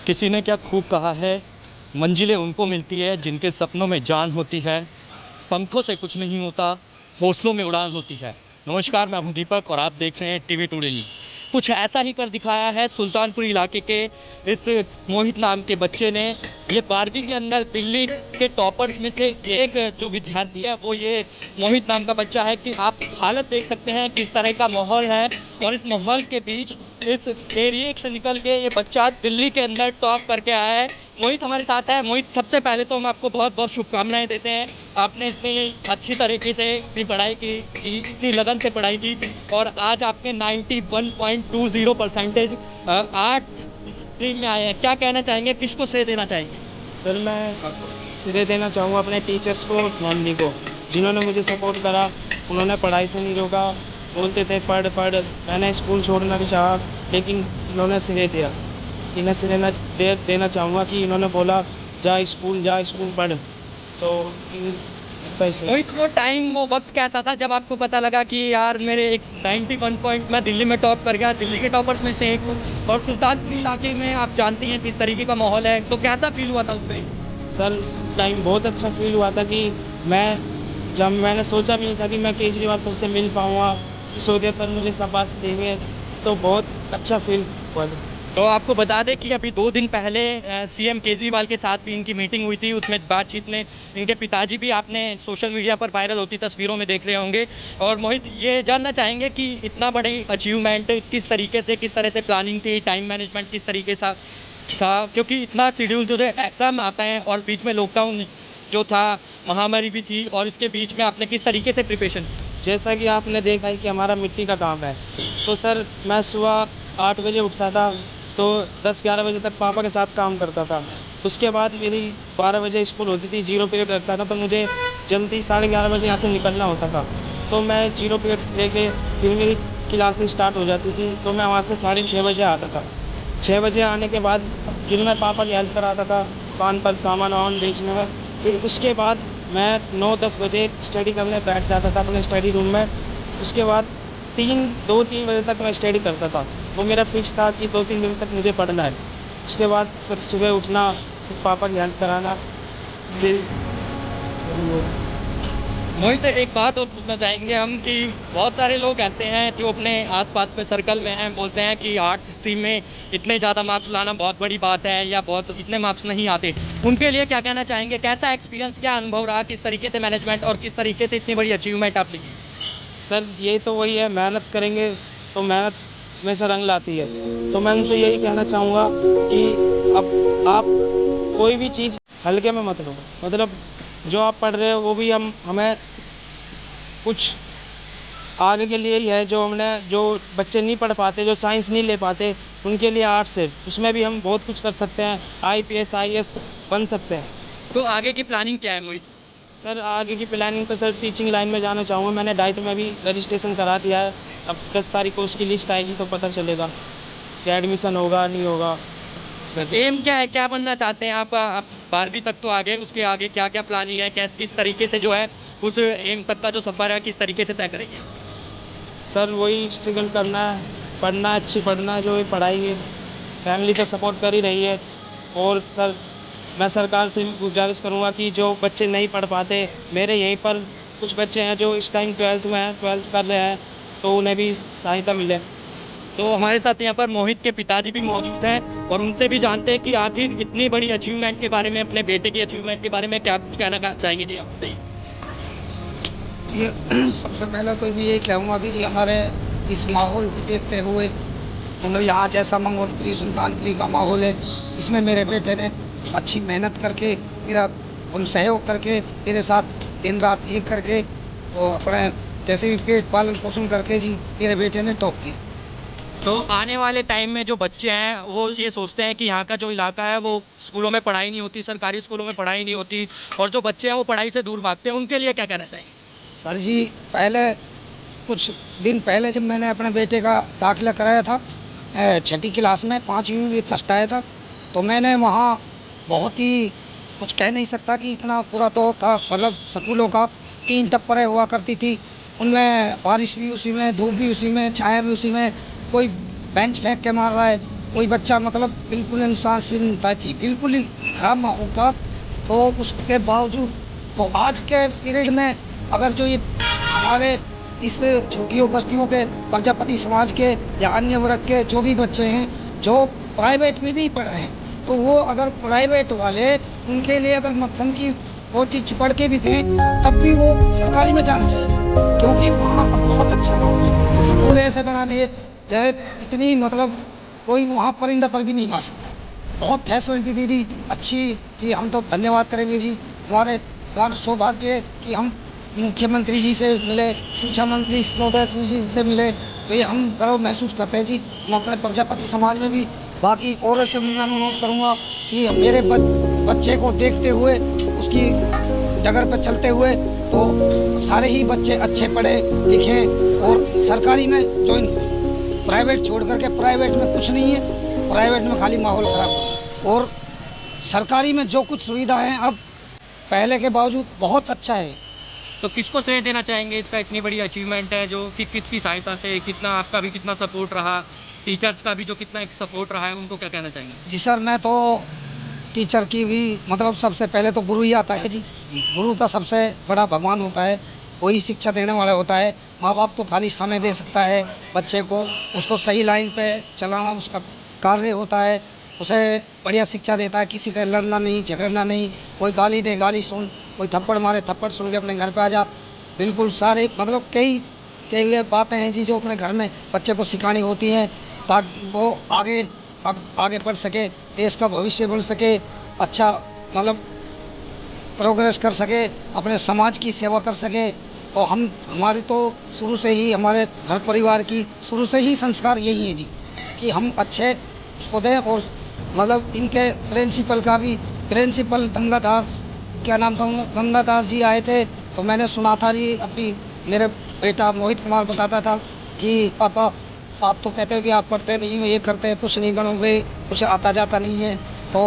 किसी ने क्या खूब कहा है, मंजिलें उनको मिलती है जिनके सपनों में जान होती है, पंखों से कुछ नहीं होता, हौसलों में उड़ान होती है। नमस्कार, मैं हूं दीपक और आप देख रहे हैं टीवी टुडे न्यूज़। कुछ ऐसा ही कर दिखाया है सुल्तानपुर इलाके के इस मोहित नाम के बच्चे ने। ये 12वीं के अंदर दिल्ली के टॉपर्स में से एक जो विद्यार्थी है वो ये मोहित नाम का बच्चा है कि आप हालत देख सकते हैं किस तरह का माहौल है। और इस माहौल के बीच इस एरिया से निकल के ये बच्चा दिल्ली के अंदर टॉप करके आया है। मोहित हमारे साथ है। मोहित, सबसे पहले तो हम आपको बहुत बहुत शुभकामनाएं देते हैं। आपने इतनी अच्छी तरीके से अपनी पढ़ाई की, इतनी लगन से पढ़ाई की और आज आपके 91.20% आर्ट्स स्ट्रीम में आए हैं। क्या कहना चाहेंगे, किसको श्रेय देना चाहेंगे? सर, मैं श्रेय देना चाहूँगा अपने टीचर्स को, मम्मी को, जिन्होंने मुझे सपोर्ट करा। उन्होंने पढ़ाई से नहीं रोका, बोलते थे पढ़ पढ़। मैंने स्कूल छोड़ना भी चाहा, लेकिन उन्होंने श्रेय दिया। इन्हें श्रेय मैं देना चाहूँगा कि इन्होंने बोला जा स्कूल पढ़। तो पैसे मोहित, वो वक्त कैसा था जब आपको पता लगा कि यार मेरे एक 91 पॉइंट मैं दिल्ली में टॉप कर गया, दिल्ली के टॉपर्स में से एक हूँ और सुल्तानपुर इलाके में आप जानते हैं किस तरीके का माहौल है, तो कैसा फील हुआ था उस टाइम? सर, उस टाइम बहुत अच्छा फील हुआ था कि मैंने सोचा भी नहीं था कि मैं केजरीवाल सर से मिल पाऊँगा। सिसोदिया सर मुझे शाबाश देंगे, तो बहुत अच्छा फील हुआ था। तो आपको बता दें कि अभी 2 दिन पहले सीएम केजरीवाल के साथ भी इनकी मीटिंग हुई थी। उसमें बातचीत में इनके पिताजी भी आपने सोशल मीडिया पर वायरल होती तस्वीरों में देख रहे होंगे। और मोहित, ये जानना चाहेंगे कि इतना बड़ी अचीवमेंट किस तरह से प्लानिंग थी, टाइम मैनेजमेंट किस तरीके से था, क्योंकि इतना शेड्यूल जो है, एग्ज़ाम आता है और बीच में लॉकडाउन जो था, महामारी भी थी और इसके बीच में आपने किस तरीके से प्रिपरेशन? जैसा कि आपने देखा है कि हमारा मिट्टी का काम है, तो सर मैं सुबह 8 बजे उठता था, तो 10-11 बजे तक पापा के साथ काम करता था। उसके बाद मेरी 12 बजे स्कूल होती थी, 0 पीरियड लगता था, तो मुझे जल्दी 11:30 बजे यहाँ से निकलना होता था। तो मैं 0 पीरियड से लेके फिर मेरी क्लासेस स्टार्ट हो जाती थी, तो मैं वहाँ से 6:30 बजे आता था। 6 बजे आने के बाद फिर मैं पापा की हेल्प कराता था दुकान पर सामान वामान बेचने में। फिर उसके बाद मैं 9-10 बजे स्टडी करने बैठ जाता था अपने स्टडी रूम में। उसके बाद 2-3 बजे तक मैं स्टडी करता था। वो मेरा फिक्स था कि 2-3 बजे तक मुझे पढ़ना है। उसके बाद फिर सुबह उठना, फिर पापा की हेल्प कराना, फिर मोहित, एक बात और पूछना चाहेंगे हम कि बहुत सारे लोग ऐसे हैं जो अपने आसपास में सर्कल में हैं, बोलते हैं कि आर्ट्स स्ट्रीम में इतने ज़्यादा मार्क्स लाना बहुत बड़ी बात है या बहुत इतने मार्क्स नहीं आते। उनके लिए क्या कहना चाहेंगे? कैसा एक्सपीरियंस, क्या अनुभव रहा, किस तरीके से मैनेजमेंट और किस तरीके से इतनी बड़ी अचीवमेंट आपने की? सर, यही तो वही है, मेहनत करेंगे तो मेहनत हमेशा रंग लाती है। तो मैं उनसे यही कहना चाहूँगा कि अब आप कोई भी चीज़ हल्के में मत लो। मतलब जो आप पढ़ रहे हो वो भी हमें कुछ आगे के लिए ही है। जो बच्चे नहीं पढ़ पाते, जो साइंस नहीं ले पाते, उनके लिए आर्ट्स है, उसमें भी हम बहुत कुछ कर सकते हैं। IPS IAS बन सकते हैं। तो आगे की प्लानिंग क्या है मोहित? सर, आगे की प्लानिंग तो सर टीचिंग लाइन में जाना चाहूँगा। मैंने डाइट में भी रजिस्ट्रेशन करा दिया है। अब 10 तारीख को उसकी लिस्ट आएगी तो पता चलेगा कि एडमिशन होगा नहीं होगा। एम क्या है, क्या बनना चाहते हैं आप? 12वीं तक तो आ गए, उसके आगे क्या क्या प्लानिंग है, किस तरीके से जो है उस एम तक का जो सफ़र है किस तरीके से तय करेंगे? सर, वही स्ट्रगल करना है, पढ़ना है, अच्छी पढ़ना है, जो ये पढ़ाई है। फैमिली तो सपोर्ट कर ही रही है। और सर, मैं सरकार से भी गुजारिश करूँगा कि जो बच्चे नहीं पढ़ पाते, मेरे यहीं पर कुछ बच्चे हैं जो इस टाइम 12th में हैं, 12th कर रहे हैं, तो उन्हें भी सहायता मिले। तो हमारे साथ यहाँ पर मोहित के पिताजी भी मौजूद हैं और उनसे भी जानते हैं कि आखिर इतनी बड़ी अचीवमेंट के बारे में, अपने बेटे की अचीवमेंट के बारे में क्या कुछ कहना चाहेंगे जी आप? ये सबसे पहले तो भी यही कहूँगा कि जी हमारे इस माहौल को देखते हुए, मतलब यहाँ जैसा मंगोलपुरी सुल्तानपुरी का माहौल है, इसमें मेरे बेटे ने अच्छी मेहनत करके, मेरा उन सहयोग करके, मेरे साथ दिन रात एक करके और अपने जैसे भी पेट पालन पोषण करके जी मेरे बेटे ने टॉप किया। तो आने वाले टाइम में जो बच्चे हैं वो ये सोचते हैं कि यहाँ का जो इलाका है वो स्कूलों में पढ़ाई नहीं होती, सरकारी स्कूलों में पढ़ाई नहीं होती और जो बच्चे हैं वो पढ़ाई से दूर भागते हैं, उनके लिए क्या कहना चाहिए? सर जी, पहले कुछ दिन पहले जब मैंने अपने बेटे का दाखिला कराया था 6ठी क्लास में, 5वीं में भी फर्स्ट आया था, तो मैंने वहाँ बहुत ही कुछ कह नहीं सकता कि इतना पूरा दौर था। मतलब स्कूलों का 3 टप्परें हुआ करती थी, उनमें बारिश भी उसी में, धूप भी उसी में, छाया भी उसी में, कोई बेंच फेंक के मार रहा है, कोई बच्चा मतलब बिल्कुल अनुशासनहीनता थी, बिल्कुल ही खराब माहौल था। तो उसके बावजूद तो आज के पीरियड में अगर जो ये हमारे इस झुग्गियों बस्तियों के प्रजापति समाज के या अन्य वर्ग के जो भी बच्चे हैं जो प्राइवेट में भी पढ़ रहे हैं, तो वो अगर प्राइवेट वाले उनके लिए अगर मक्सम की वो चीज पढ़ के भी दें तब भी वो सरकारी में जाना चाहिए, क्योंकि वहाँ का बहुत अच्छा स्कूल ऐसे बना दिए चाहे इतनी मतलब कोई वहाँ परिंदा पर भी नहीं आ सकता। बहुत फैसिलिटी दी थी अच्छी जी। हम तो धन्यवाद करेंगे जी, हमारे हमारा सौभाग्य है कि हम मुख्यमंत्री जी से मिले, शिक्षा मंत्री महोदय जी से मिले, तो ये हम गर्व महसूस करते हैं जी। मैं अपने प्रजापति समाज में भी बाकी और से मैं अनुरोध करूँगा कि मेरे बच्चे को देखते हुए उसकी डगर पर चलते हुए तो सारे ही बच्चे अच्छे पढ़े लिखे और सरकारी में ज्वाइन करें। प्राइवेट छोड़ करके, प्राइवेट में कुछ नहीं है, प्राइवेट में खाली माहौल ख़राब है। और सरकारी में जो कुछ सुविधा है अब पहले के बावजूद बहुत अच्छा है। तो किसको श्रेय देना चाहेंगे इसका, इतनी बड़ी अचीवमेंट है जो कि किसकी सहायता से, कितना आपका भी कितना सपोर्ट रहा, टीचर्स का भी जो कितना एक सपोर्ट रहा है, उनको क्या कहना चाहेंगे? जी सर, मैं तो टीचर की भी मतलब सबसे पहले तो गुरु ही आता है जी। गुरु का सबसे बड़ा भगवान होता है, वही शिक्षा देने वाला होता है। माँ बाप तो खाली समय दे सकता है बच्चे को, उसको सही लाइन पे चलाना उसका कार्य होता है, उसे बढ़िया शिक्षा देता है, किसी से लड़ना नहीं, झगड़ना नहीं, कोई गाली दे गाली सुन, कोई थप्पड़ मारे थप्पड़ सुन के अपने घर पे आ जा। बिल्कुल सारे मतलब कई कई बातें हैं जी जो अपने घर में बच्चे को सिखानी होती हैं ताकि वो आगे बढ़ सके, देश का भविष्य बन सके, अच्छा मतलब प्रोग्रेस कर सके, अपने समाज की सेवा कर सके। और हमारे तो शुरू से ही हमारे घर परिवार की शुरू से ही संस्कार यही है जी कि हम अच्छे उसको दें। और मतलब इनके प्रिंसिपल का भी, प्रिंसिपल गंगादास, क्या नाम था उनका, गंगादास जी आए थे तो मैंने सुना था जी, अपनी मेरे बेटा मोहित कुमार बताता था कि पापा आप तो कहते हो कि आप पढ़ते नहीं हो, ये करते हैं, कुछ नहीं बनोगे, कुछ आता जाता नहीं है। तो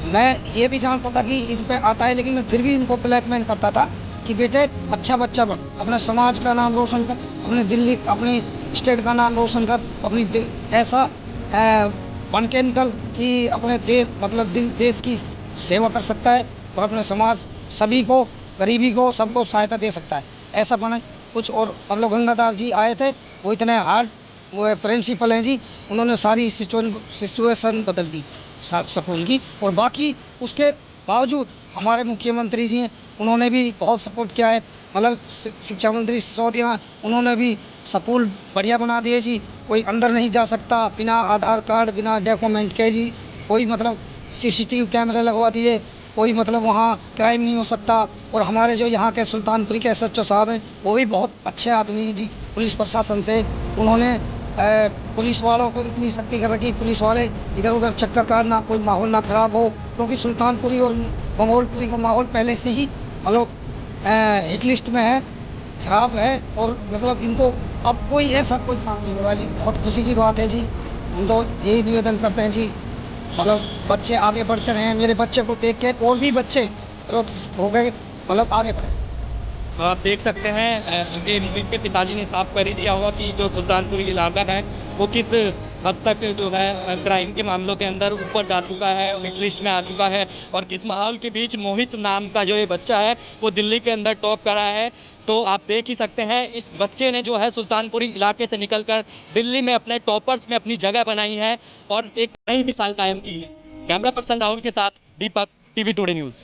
मैं ये भी जानता था कि इन पे आता है, लेकिन मैं फिर भी इनको ब्लैकमेल करता था कि बेटे अच्छा बच्चा बन, अपने समाज का नाम रोशन कर, अपने दिल्ली अपनी स्टेट का नाम रोशन कर, अपनी ऐसा बन के निकल कि अपने देश की सेवा कर सकता है और अपने समाज सभी को, गरीबी को, सबको सहायता दे सकता है, ऐसा बने कुछ। और मतलब गंगादास जी आए थे, वो इतने हार्ड वो प्रिंसिपल हैं जी, उन्होंने सारी सिचुएशन बदल दी स्कूल की। और बाकी उसके बावजूद हमारे मुख्यमंत्री जी हैं, उन्होंने भी बहुत सपोर्ट किया है। मतलब शिक्षा मंत्री सिसोदिया, उन्होंने भी स्कूल बढ़िया बना दिए जी। कोई अंदर नहीं जा सकता बिना आधार कार्ड, बिना डॉक्यूमेंट के जी। कोई मतलब CCTV कैमरे लगवा दिए, कोई मतलब वहाँ क्राइम नहीं हो सकता। और हमारे जो यहाँ के सुल्तानपुरी के SHO साहब हैं, वो भी बहुत अच्छे आदमी हैं जी। पुलिस प्रशासन से उन्होंने पुलिस वालों को इतनी सख्ती कर रखी, पुलिस वाले इधर उधर चक्कर काटना, कोई माहौल ना ख़राब हो, क्योंकि सुल्तानपुरी और बंगोलपुरी का माहौल पहले से ही मतलब हिट लिस्ट में है, ख़राब है। और मतलब इनको अब कोई ऐसा कोई काम नहीं होगा जी। बहुत खुशी की बात है जी। हम तो यही निवेदन करते हैं जी, मतलब बच्चे आगे बढ़ते रहें। मेरे बच्चे को देख के और भी बच्चे हो गए, मतलब आगे बढ़े। आप देख सकते हैं इनके पिताजी ने साफ कर ही दिया होगा कि जो सुल्तानपुर इलाका है वो किस हद तक जो है क्राइम के मामलों के अंदर ऊपर जा चुका है, हिट लिस्ट में आ चुका है। और किस माहौल के बीच मोहित नाम का जो ये बच्चा है वो दिल्ली के अंदर टॉप करा है। तो आप देख ही सकते हैं इस बच्चे ने जो है सुल्तानपुरी इलाके से निकलकर दिल्ली में अपने टॉपर्स में अपनी जगह बनाई है और एक नई मिसाल कायम की है। कैमरा पर्सन राहुल के साथ दीपक, TV टुडे न्यूज़।